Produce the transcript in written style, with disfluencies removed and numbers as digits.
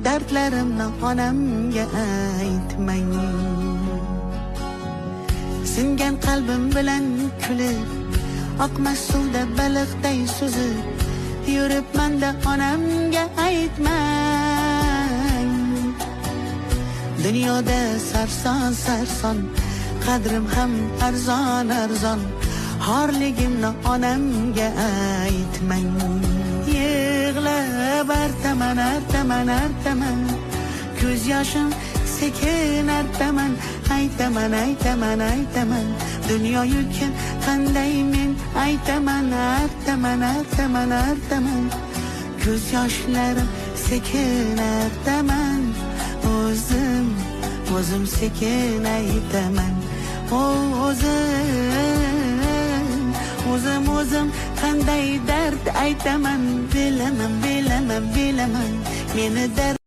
dardlarimni onamga aytmang. Singan qalbim bilan kulib, oqmas suvda baliqday suzib yuribman-da onamga aytmang. Dunyoda sarson sarson, qadrim ham arzon arzon, xorligimni onamga aytmang. Yig'lab artaman artaman artaman, ko'z yoshim sekin artaman. Aytaman aytaman aytaman, dunyo yukin qanday men aytaman. Artaman artaman artaman, ko'z yoshlarim sekin artaman. O'zim sekin aytaman. O'zim qanday dard aytaman. Bilaman meni dard